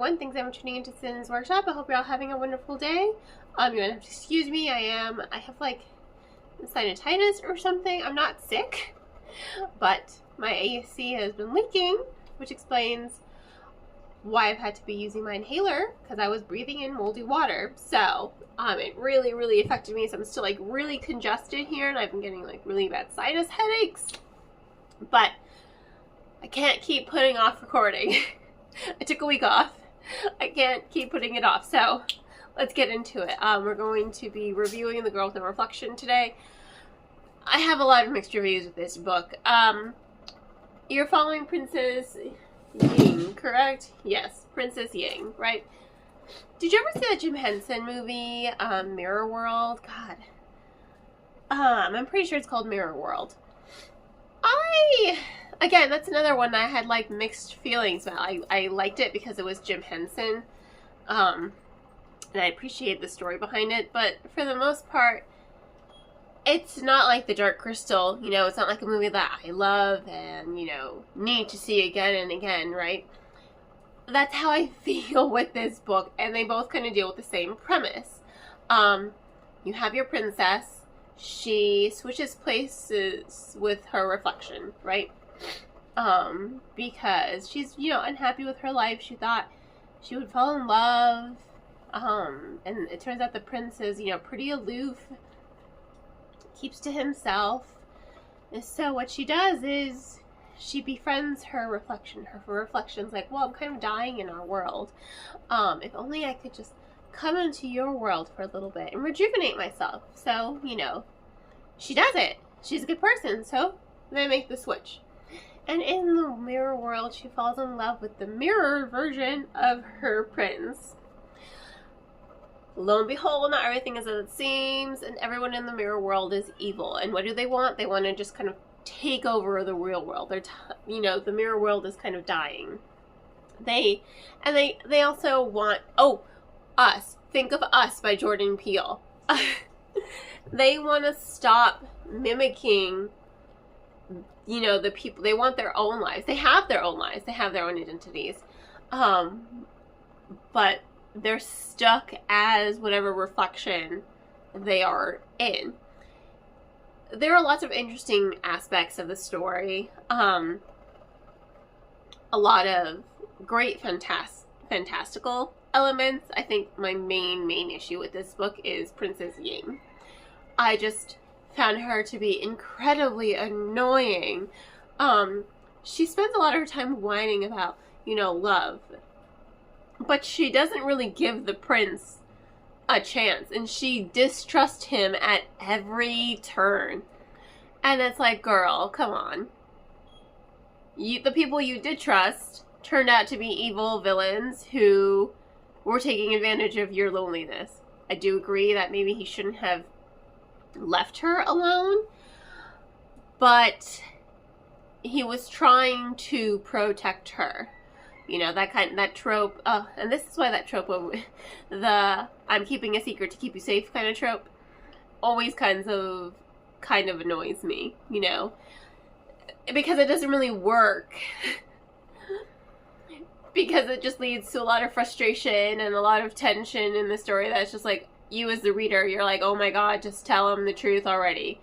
everyone. Thanks so much for tuning into Sin's Workshop. I hope you're all having a wonderful day. You're gonna have to excuse me. I have like sinusitis or something. I'm not sick, but my AC has been leaking, which explains why I've had to be using my inhaler, because I was breathing in moldy water. So it really affected me. So I'm still like really congested here, and I've been getting like really bad sinus headaches. But I can't keep putting off recording. I took a week off. I can't keep putting it off. So let's get into it. We're going to be reviewing The Girl with No Reflection today. I have a lot of mixed reviews with this book. You're following Princess Ying, correct? Yes, Princess Ying, right? Did you ever see that Jim Henson movie, Mirror World? God. I'm pretty sure it's called Mirror World. Again, that's another one that I had like mixed feelings about. I liked it because it was Jim Henson, and I appreciate the story behind it, but for the most part, it's not like The Dark Crystal. You know, it's not like a movie that I love and, you know, need to see again and again, right? That's how I feel with this book, and they both kind of deal with the same premise. You have your princess. She switches places with her reflection, right? Because she's, you know, unhappy with her life. She thought she would fall in love. And it turns out the prince is, you know, pretty aloof, keeps to himself. And so what she does is she befriends her reflection. Her reflection's like, well, I'm kind of dying in our world. If only I could just come into your world for a little bit and rejuvenate myself. So, you know, she does it. She's a good person, so they make the switch. And in the mirror world, she falls in love with the mirror version of her prince. Lo and behold, not everything is as it seems, and everyone in the mirror world is evil. And what do they want? They want to just kind of take over the real world. You know, the mirror world is kind of dying. They also want, Us. Think of Us by Jordan Peele. They want to stop mimicking, you know, the people. They want their own lives. They have their own lives. They have their own identities. But they're stuck as whatever reflection they are in. There are lots of interesting aspects of the story. A lot of great fantastical elements. I think my main issue with this book is Princess Ying. I just found her to be incredibly annoying. She spends a lot of her time whining about, you know, love. But she doesn't really give the prince a chance. And she distrusts him at every turn. And it's like, girl, come on. The people you did trust turned out to be evil villains who were taking advantage of your loneliness. I do agree that maybe he shouldn't have left her alone, but he was trying to protect her. You know, that trope, and this is why that trope of the I'm keeping a secret to keep you safe kind of trope always kind of annoys me, you know, because it doesn't really work. Because it just leads to a lot of frustration and a lot of tension in the story that's just like, you as the reader, you're like, oh my god, just tell him the truth already.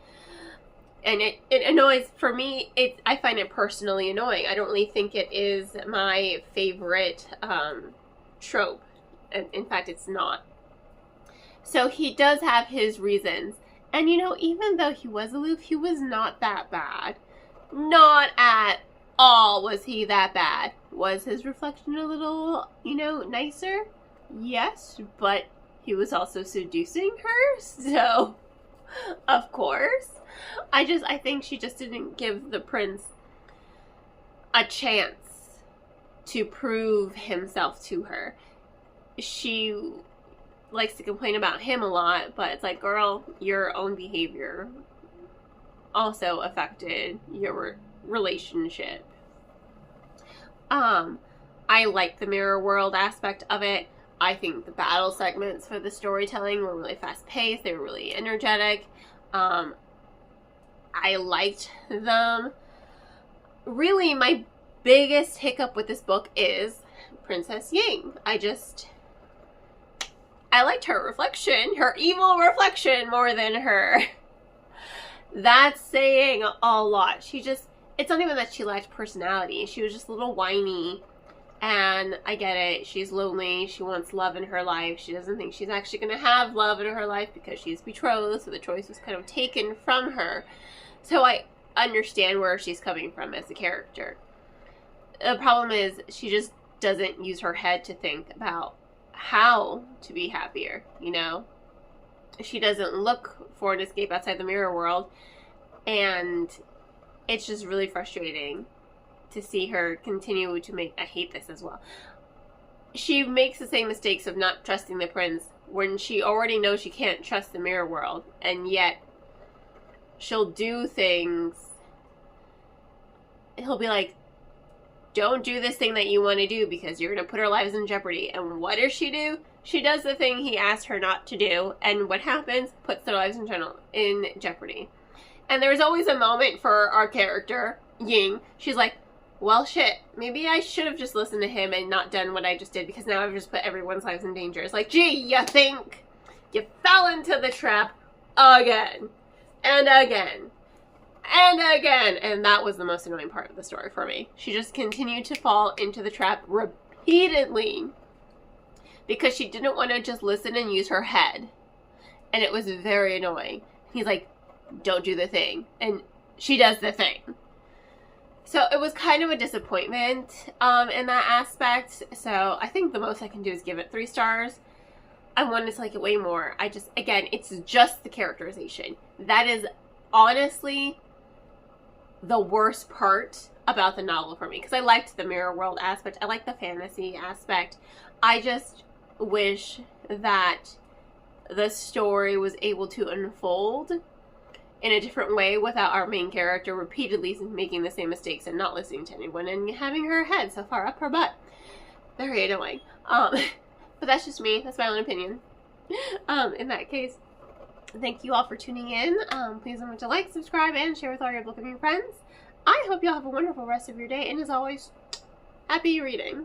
And it annoys, for me, I find it personally annoying. I don't really think it is my favorite trope. And in fact, it's not. So he does have his reasons. And you know, even though he was aloof, he was not that bad. Not at all was he that bad. Was his reflection a little, you know, nicer? Yes, but he was also seducing her, so of course. I think she just didn't give the prince a chance to prove himself to her. She likes to complain about him a lot, but it's like, girl, your own behavior also affected your relationship. I like the mirror world aspect of it. I think the battle segments for the storytelling were really fast-paced. They were really energetic. I liked them. Really, my biggest hiccup with this book is Princess Ying. I liked her reflection, her evil reflection, more than her. That's saying a lot. It's not even that she lacked personality. She was just a little whiny. And I get it. She's lonely. She wants love in her life. She doesn't think she's actually going to have love in her life because she's betrothed. So the choice was kind of taken from her. So I understand where she's coming from as a character. The problem is she just doesn't use her head to think about how to be happier, you know? She doesn't look for an escape outside the mirror world. And it's just really frustrating to see her continue to make... I hate this as well. She makes the same mistakes of not trusting the prince when she already knows she can't trust the mirror world. And yet, she'll do things... He'll be like, don't do this thing that you want to do because you're going to put our lives in jeopardy. And what does she do? She does the thing he asked her not to do. And what happens? Puts their lives in jeopardy. And there's always a moment for our character, Ying. She's like, well, shit, maybe I should have just listened to him and not done what I just did because now I've just put everyone's lives in danger. It's like, gee, you think? You fell into the trap again. And again. And again. And that was the most annoying part of the story for me. She just continued to fall into the trap repeatedly because she didn't want to just listen and use her head. And it was very annoying. He's like, don't do the thing. And she does the thing. So it was kind of a disappointment in that aspect. So I think the most I can do is give it 3 stars. I wanted to like it way more. Again, it's just the characterization. That is honestly the worst part about the novel for me. Because I liked the mirror world aspect. I liked the fantasy aspect. I just wish that the story was able to unfold in a different way without our main character repeatedly making the same mistakes and not listening to anyone and having her head so far up her butt. Very annoying. But that's just me. That's my own opinion. In that case, thank you all for tuning in. Please remember to like, subscribe, and share with all your book loving friends. I hope you all have a wonderful rest of your day, and as always, happy reading.